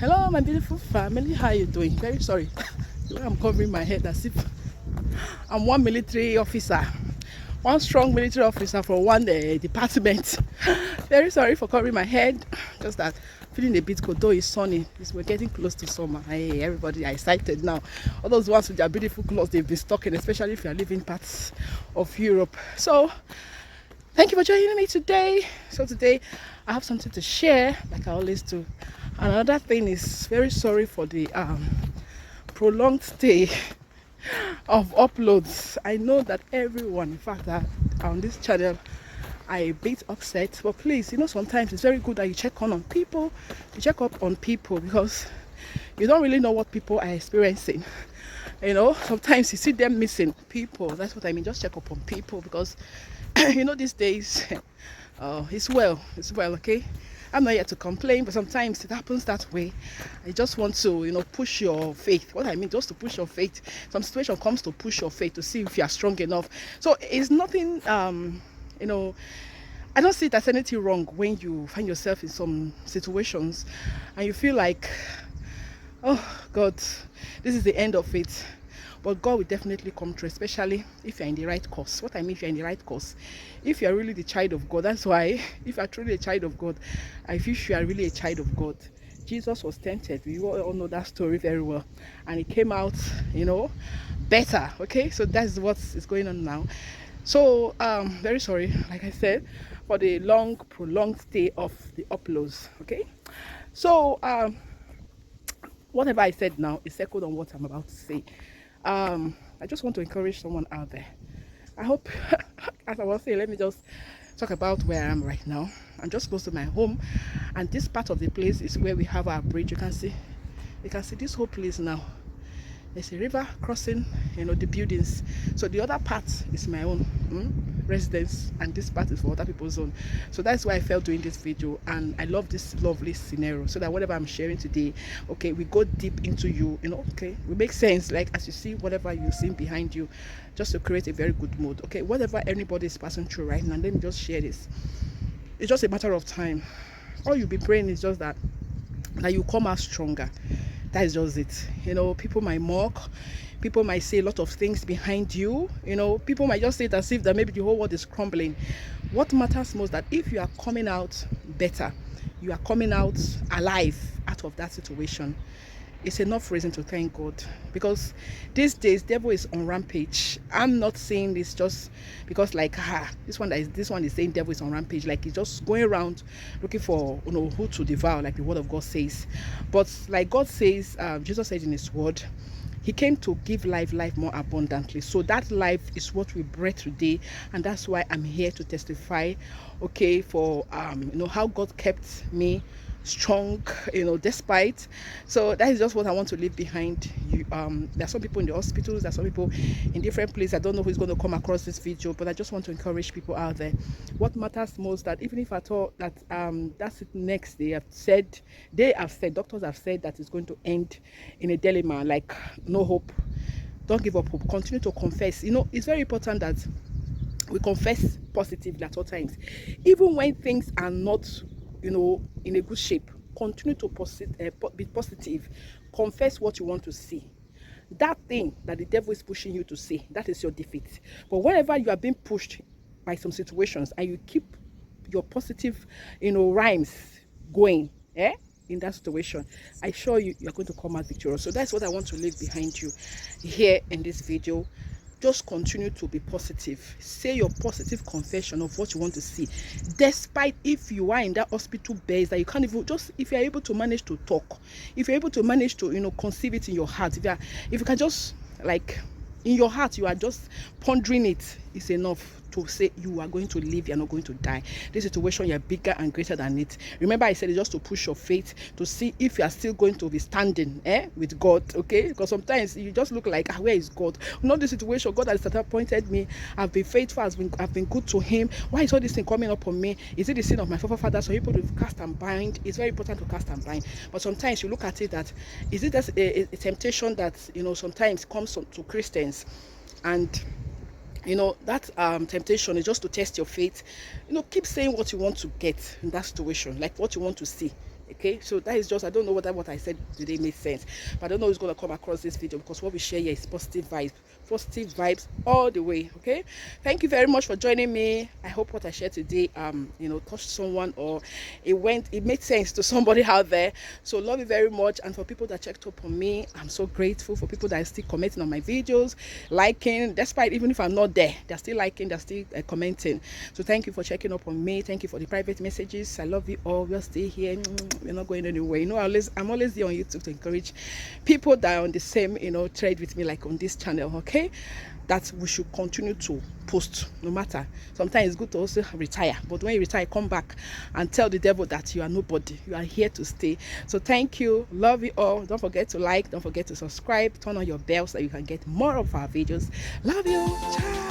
Hello, my beautiful family. How are you doing? Very sorry. The way I'm covering my head as if I'm one military officer, one strong military officer from one department. Very sorry for covering my head. Just that feeling a bit cold, though it's sunny. We're getting close to summer. Hey, everybody are excited now. All those ones with their beautiful clothes they've been stocking, especially if you're living parts of Europe. So, thank you for joining me today. So today I have something to share, like I always do. Another thing is very sorry for the prolonged stay of uploads. I know that everyone, in fact, that on this channel are a bit upset, but please, sometimes it's very good that you check on people, you check up on people, because you don't really know what people are experiencing. Sometimes you see them missing people. That's what I mean. Just check up on people, because these days it's well, okay. I'm not here to complain, but sometimes it happens that way. I just want to push your faith. What I mean, just to push your faith. Some situation comes to push your faith to see if you are strong enough. So it's nothing I don't see there's anything wrong when you find yourself in some situations and you feel like, oh God, this is the end of it. But God will definitely come through, especially if you're in the right course. What I mean, if you're in the right course, if you're really the child of God, that's why, if you're truly a child of God, I feel you are really a child of God. Jesus was tempted. We all know that story very well. And he came out, better. Okay, so that's what is going on now. So, very sorry, like I said, for the prolonged stay of the uploads. Okay, so, whatever I said now is echoed on what I'm about to say. I just want to encourage someone out there. I hope, as I was saying, let me just talk about where I am right now. I'm just close to my home, and this part of the place is where we have our bridge. You can see this whole place now. There's a river crossing, the buildings. So the other part is my own residence, and this part is for other people's own. So that's why I felt doing this video, and I love this lovely scenario, so that whatever I'm sharing today, okay, we go deep into you, okay, we make sense, like as you see whatever you see behind you, just to create a very good mood. Okay, whatever anybody is passing through right now, let me just share this. It's just a matter of time. All you'll be praying is just that you come out stronger. That is just it. People might mock, people might say a lot of things behind you. People might just say it as if that maybe the whole world is crumbling. What matters most, that if you are coming out better, you are coming out alive out of that situation, it's enough reason to thank God. Because these days devil is on rampage. I'm not saying this just because this one is saying devil is on rampage, like he's just going around looking for who to devour, like the word of God says. But like God says, Jesus said in his word, he came to give life more abundantly. So that life is what we breathe today, and that's why I'm here to testify, okay, for how God kept me strong, despite. So that is just what I want to leave behind you. There are some people in the hospitals, there are some people in different places. I don't know who's going to come across this video, but I just want to encourage people out there. What matters most, that even if at all that that's it, next they have said, doctors have said that it's going to end in a dilemma, like no hope. Don't give up hope. Continue to confess. It's very important that we confess positively at all times, even when things are not in a good shape. Continue to be positive. Confess what you want to see. That thing that the devil is pushing you to see, that is your defeat. But whenever you are being pushed by some situations and you keep your positive rhymes going in that situation, I assure you, you're going to come out victorious. So that's what I want to leave behind you here in this video. Just continue to be positive. Say your positive confession of what you want to see, despite if you are in that hospital bed that you can't even, just if you're able to manage to talk, if you're able to manage to conceive it in your heart, if you can just, like, in your heart you are just pondering it, it's enough to say you are going to live, you're not going to die. This situation, you're bigger and greater than it. Remember I said it's just to push your faith to see if you are still going to be standing with God. Okay, because sometimes you just look like, where is God? Not the situation. God has appointed me, I've been faithful, I've been good to him. Why is all this thing coming up on me? Is it the sin of my forefathers? So people to cast and bind. It's very important to cast and bind, but sometimes you look at it that, is it just a temptation that sometimes comes to Christians, and that temptation is just to test your faith. Keep saying what you want to get in that situation, like what you want to see. Okay, so that is just, I don't know whether what I said today made sense, but I don't know who's going to come across this video, because what we share here is positive vibes all the way. Okay, thank you very much for joining me. I hope what I shared today touched someone, or it made sense to somebody out there. So love you very much. And for people that checked up on me, I'm so grateful. For people that are still commenting on my videos, liking, despite even if I'm not there, they're still liking, they're still commenting. So thank you for checking up on me. Thank you for the private messages. I love you all. We'll stay here. We're not going anywhere. I'm always there on YouTube to encourage people that are on the same trade with me, like on this channel. Okay, that we should continue to post no matter. Sometimes it's good to also retire, but when you retire, come back and tell the devil that you are nobody. You are here to stay. So thank you. Love you all. Don't forget to like, don't forget to subscribe, turn on your bell so that you can get more of our videos. Love you. Ciao.